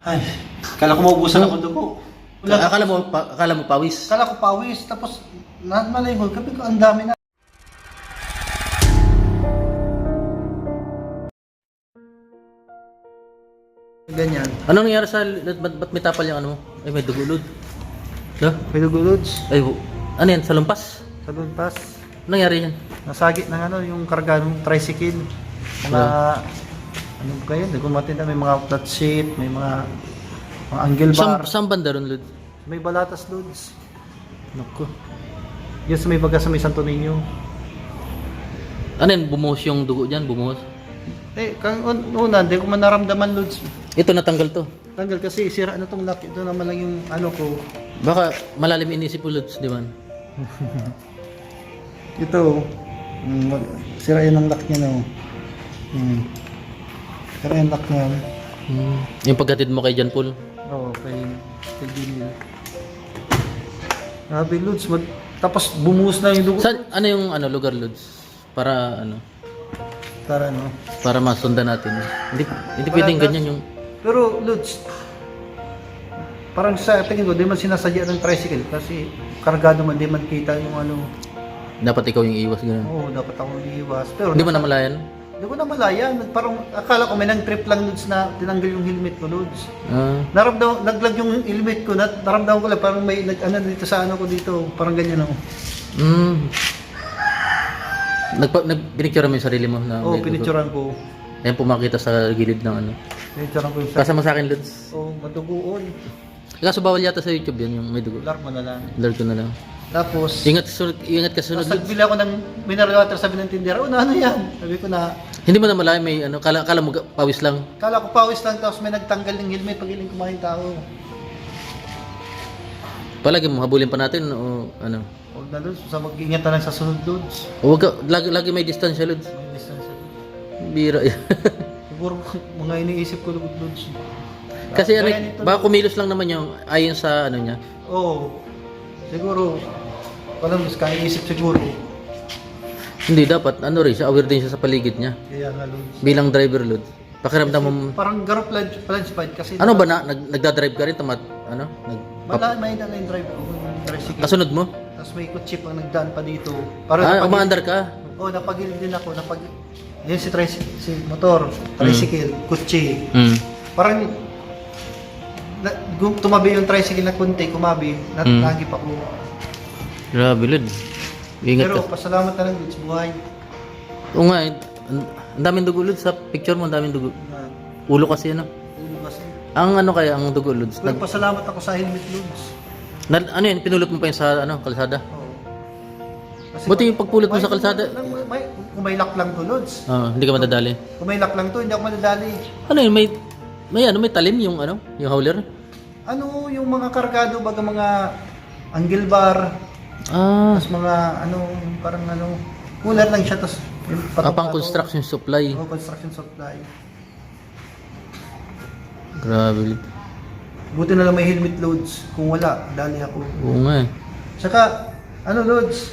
Ay, kala ko maubusan ako dugo. Wala. Akala mo pawis. Kala ko pawis, tapos malingon, sabi ko ang dami na. Ganyan. Anong nangyari sa ba't may tapal yung ano mo? Ay, may dugulod. No? May dugo, Lods. Ay, ano yan? Sa lumpas? Sa lumpas. Anong nangyari yan? Nasagit ng ano, yung karga ng tricycle. Mga, ano ba kayo? Hindi ko matinda. May mga flat sheet, may mga angle bar. Saan banda ron, Lud? May balatas, Lods. Naku. Yan sa may baga sa may Santo Niño. Ano yan? Bumuhos yung dugo dyan? Bumuhos? Una, hindi ko man naramdaman, Lods. Ito natanggal to. Tanggal kasi sira na tong lock. Ito naman lang yung ano ko. Baka malalim inisip mo, Lud, di ba? Ito, sira yan ang lock niya, no. Sira yung lock niya. Yung paghatid mo kay John Paul. Oo, kay Billy. Grabe, Lods. Tapos bumuhos na yung dugo. Ano yung lugar, Lud? Para ano? Para ano? Para masundan natin. Hindi pwedeng ganyan yung... Pero, Lods, parang sa tingin ko, di man sinasadya ng tricycle kasi kargado man, di man kita yung ano. Dapat ikaw yung iwas, gano'n. Oo, dapat ako iiwas. Pero Hindi mo namalayan? Hindi ko namalayan. Parang akala ko may nang-trip lang, Lods, na tinanggal yung helmet ko, Lods. Ah. Naglag yung helmet ko, naramdaman ko lang parang may ano dito sa ano ko dito, parang ganyan ako. Pinicture mo yung sarili mo na Oo, may dugo. pinicturan ko. Ayan pumakita sa gilid ng ano. Pinicturan ko yung sa... Kasama sa akin, Lods. Oo, madugoon. Kaso bawal yata sa YouTube yan, yung may dugo. Lark mo na lang. Blur ko na lang. Tapos, Ingat ka sunod, tapos Lods. nagbili ako ng mineral water, sabi ng tindera, ano yan? Sabi ko na, Hindi mo namalayan may ano, kala mo pawis lang. kala ko pawis lang, tapos may nagtanggal ng helmet pag iling kumain tao. Palagi mo, habulin pa natin o ano. Huwag na, Lods, sa mag-ingat na lang sa sunod, Lods. O wag ka, lagi may distansya, Lods. May distance. Bira. Siguro mga iniisip ko, Lods. Kasi ano, Gaya nito, baka kumilos lang naman yung ayon sa ano niya. Oo. Siguro, walang mas kaiisip siguro. Hindi dapat, ano rin siya, aware din siya sa paligid niya. Kaya nga, Lods. Bilang driver, Lods. Pakiramdam mo, Parang garop lunch fight kasi... ano ba nagdadrive ka rin, May na yung drive ko, yung tricycle. kasunod mo? Tapos may kutsi pang nagdaan pa dito. Umaandar ka? Oo, napagilid din ako. Yan si motor, tricycle, kutsi. Parang tumabi yung tricycle na kunti, kumabi, natagip ako. Grabe, Lod. Ingat Pero ka. pasalamat na lang, it's buhay. Oo nga, ang daming dugo, Lod. Sa picture mo, ang daming dugo. Ulo kasi, ano? Ulo kasi. Ang ano kaya, ang dugo, Lod? Pero pasalamat ako sa helmet, Lods. Ano yun, pinulot mo pa yun sa kalsada? Oo. Kasi Buti yung pagpulot mo sa kalsada. Kung may lock lang to, Lods. Hindi ka madadali. Kung may lock lang to, hindi ako madadali. Ano yun, may talim yung yung hauler? Ano yung mga kargado, baga mga angle bar, tapos mga parang cooler lang siya, tapos Pang construction supply. Oo, construction supply. Grabe, Lod. Buti na lang may helmet, Lods. Kung wala, dali ako. Oo nga eh. Saka, Lods?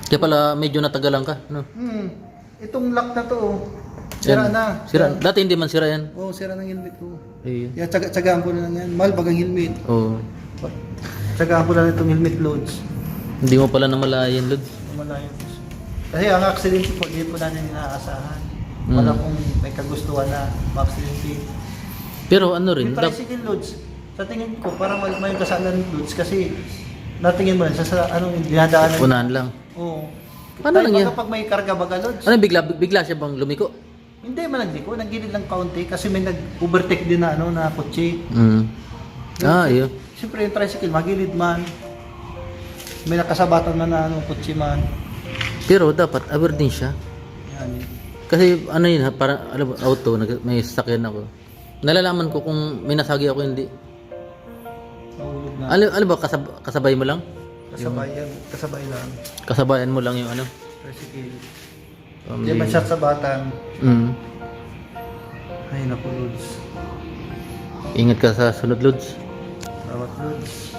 Kaya pala medyo natagalan ka, no? Itong lock na to, sira Yan. na. Sira. Dati hindi man sira yan. Oo, sira ng helmet ko. Ayun. Kaya tsagaan ko na lang yan. Mahal bagang helmet. Oo. Tsagaan ko na lang itong helmet, Lods. Hindi mo pala namalayan, Lod. Malayo. Kasi ang accident po, hindi po natin inaasahan. Wala kung may kagustuhan na ma-accident. Pero ano rin, Yung tricycle, Lods, sa tingin ko, parang may kasalan, Lods, kasi natingin mo lang sa dinadaanan. unahan lang. Oo. Paano lang yan? Kapag may karga baga, Lods, Ano, bigla siya bang lumiko? hindi man nagliko, nagilid lang kaunti kasi may nag-overtake din na kotse. Yun. Siyempre yung tricycle, magilid man. May nakasabatan man na kotse man. Pero dapat aware din siya. Yan. Kasi ano yun, parang auto, may sasakyan ako. Nalalaman ko kung may nasagi ako hindi. Mahulog na. Ano ba, kasabay mo lang? Kasabay lang. Kasabayan mo lang yung ano? Tricycle. Hindi man siya sabatan. Ay, naku, Lods. Ingat ka sa sunod, Lods. Bawat Lods.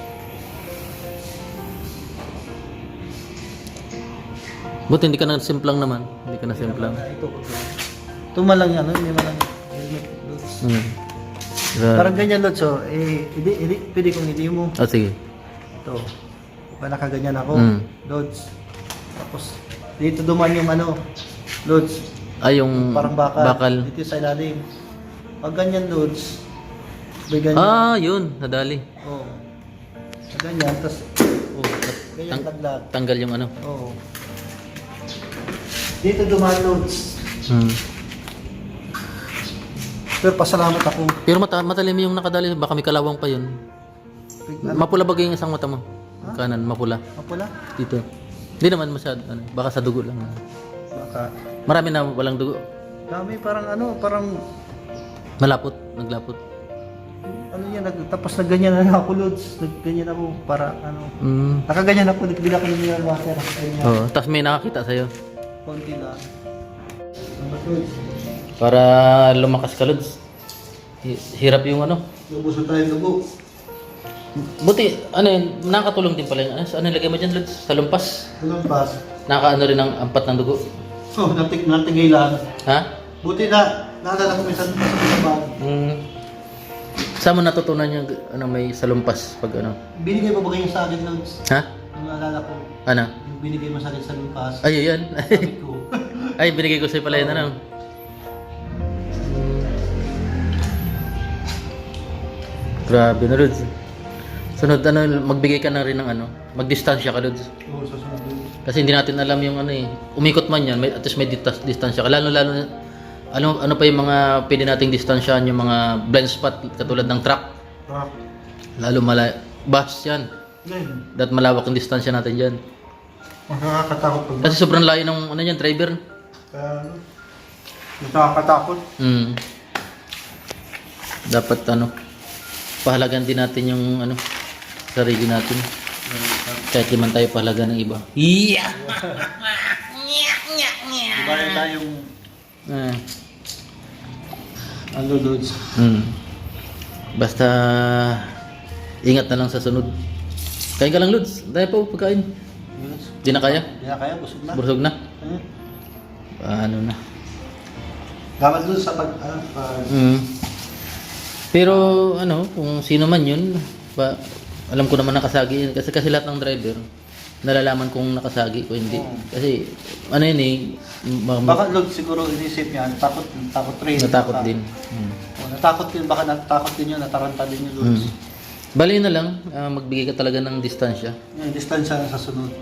Buti hindi ka na simplang naman. Hindi ka na simplang. Ito man lang yan, hindi man lang helmet, Lods. Parang ganyan, Lods. So, pwede kong hindi mo. Oh, sige. Ito. Kaya nakaganyan ako. Mm. Lods. Tapos, dito duman yung ano, Lods. Ay, yung Parang bakal. bakal. Dito sa ilalim. Pag ganyan, Lods. May ganyan. Ah, yun. Nadali. Oo. Ganyan. Tapos, ganyan laglag. Tanggal yung ano. Oo. Dito duman, Lods. Hmm. Pero pasalamat ako. Pero matalim yung nakadali. Baka may kalawang pa yun. Mapula bagay yung isang mata mo. Kanan, mapula. Mapula? Dito. Hindi naman masyado. Ano, baka sa dugo lang. Baka. Marami na walang dugo. Dami parang Malapot. Naglapot. ano yan, tapos nagganyan na ako, Lods. Nagganyan ako para ano. Mm. Nakaganyan ako, nagbila ko ng mineral water. Ganyan. Oo. Tapos may nakakita sa'yo. Konti lang. Ano, Lods? Para lumakas ka, Lods. Hirap yung ano. Lubusan tayo dugo. Buti, ano yun, nakakatulong din pala yun. Ano ilagay mo dyan, Lods? Sa lumpas. Anong pas? Nakakaano rin ang ampat ng dugo. Oh, natigilan. Ha? Buti na, naalala ko minsan sa bag. Saan mo natutunan yung ano, may salumpas pag ano? Binigay mo ba kayo sa akin, Lods? Ha? Yung naalala ko, Ano? yung binigay mo sa akin sa lumpas. Ay, yan. Sabi ko. Ay, binigay ko sa'yo pala yun, ano? Grabe na, Lods. Sunod, ano, magbigay ka na rin ng ano, magdistansya ka, Lods. Oo, susunod yun. Kasi hindi natin alam yung ano eh. Umikot man yan, at least may distansya ka. Lalo na, ano pa yung mga pwede nating distansyahan, yung mga blind spot, katulad ng truck. Ah, Lalo bus yan. ngayon, Dapat malawak yung distansya natin dyan. nakakatakot pag Kasi sobrang layo ng ano yan, driver. Kaya, nakakatakot. Dapat ano, pahalagan din natin yung ano, sarili natin. Kahit di man tayo pahalaga ng iba. Yeah! Diba rin tayong Ah. ano, Lods? Basta ingat na lang sa sunod. Kain ka lang, Lods. Dahil pa pagkain. Lods? Di na kaya? Kaya kaya, busog na. Busog na. Hmm? Paano na? Dapat doon sa Pero ano, kung sino man yun, alam ko naman nakasagi yun. Kasi lahat ng driver, nalalaman kung nakasagi ko hindi. Kasi ano yun eh, baka Lods siguro inisip niya, natakot rin. natakot din. Oh, natakot din, baka natakot din yun, nataranta din yung Lods. Bali na lang, magbigay ka talaga ng distansya. Yung distansya na sa sunod.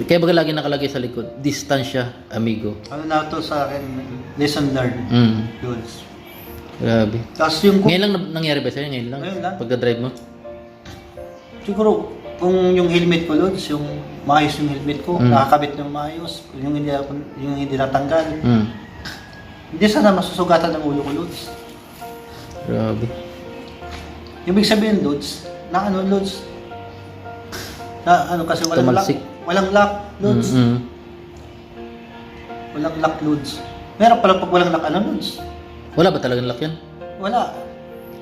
Kaya baga lagi nakalagay sa likod, distansya, amigo. Ano na to sa akin, lesson learned. Lods. Grabe. Tapos yung Ngayon lang nangyari ba sa'yo? Ngayon lang? Ngayon lang. Pagka-drive mo? siguro, kung yung helmet ko, Lods, yung maayos yung helmet ko, nakakabit ng maayos, yung hindi natanggal. Hindi sana masusugatan ng ulo ko, Lods. Grabe. Ibig sabihin, Lods, na ano, Lods, na ano kasi Tumalsik. walang lock, Lods. Walang lock, Lods. Meron pala pag walang lock, ano, Lods? Wala ba talagang lock yan? Wala.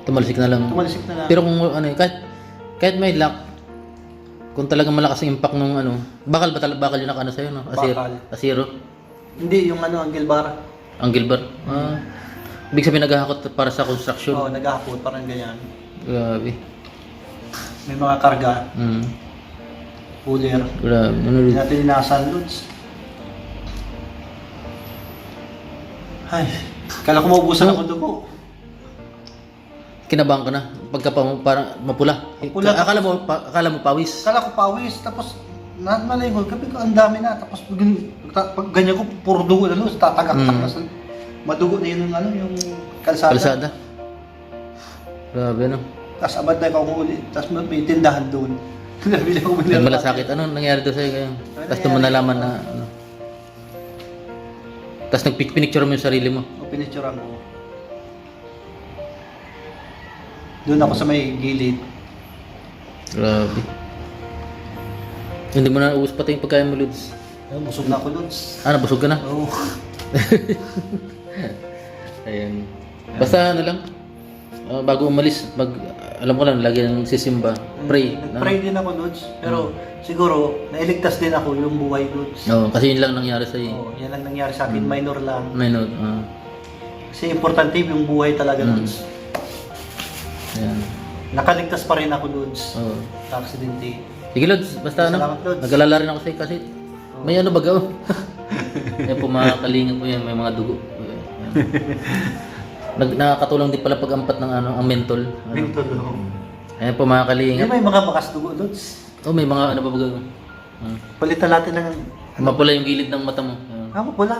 Tumalsik na lang. Tumalisik na lang. Pero kung ano, kahit may lock, kung talagang malakas ang impact ng ano, bakal yung nakano sa'yo, no? Bakal. Asiro? Hindi, yung ano, angle bar. Angle bar? Ibig sabihin naghahakot para sa construction. Oo, naghahapot, parang ganyan. Grabe. May mga karga, puller. Grabe. Hindi natin inasan, Lods. Ay, kala ko maubusan ako dugo. Kinabahan ka na. Pagka parang mapula. Mapula. Akala mo pawis. Kala ko pawis, tapos nalingon, kapi ko ang dami na, tapos pag ganyan ko, puro dugo na, Lods, tatagak-tak na sa, madugo na yun yung, ano, yung kalsada. Kalsada. Grabe, no? Tapos abad na ikaw uli, tapos may tindahan doon. Nabili ko May malasakit. Ano nangyari doon sa'yo? Tapos doon mo nalaman na ano. Tapos nagpinicture mo yung sarili mo. O pinicturean ko. Doon ako sa may gilid. Grabe. Hindi mo na uus pati yung pagkain mo, Lods. Ayun, busog na ako, Lods. Busog ka na? Oo. Ayan. Basta ano lang, bago umalis, alam ko lang, lagi nang sisimba, pray. Nag-pray din ako, Lods. Pero siguro, nailigtas din ako yung buhay, Lods. Oo, kasi yun lang nangyari sa'yo. Oo, yan lang nangyari sa akin, minor lang. May note. Kasi importante yung buhay talaga, Lods. Nakaligtas pa rin ako, Lods. Oo. Sa aksidente. Sige, Lods. Basta ano, Salamat, Lods. nag-alala rin ako sa'yo kasi may ano baga oh. Yan po mga kalingap po yan, may mga dugo. Yan. Nakakatulong din pala pag-ampat ng ano, ang mentol. Ano? Mentol. Ayan po mga Hindi kalingap. may mga bakas dugo, Lods. Oh, may mga ano pa baga. Palitan natin ng... Mapula yung gilid ng mata mo. Ayan. Ako pula.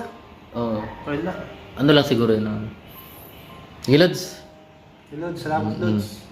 Oo. Wala. Ano lang siguro yun. Sige, Lods. Lods, salamat, Lods.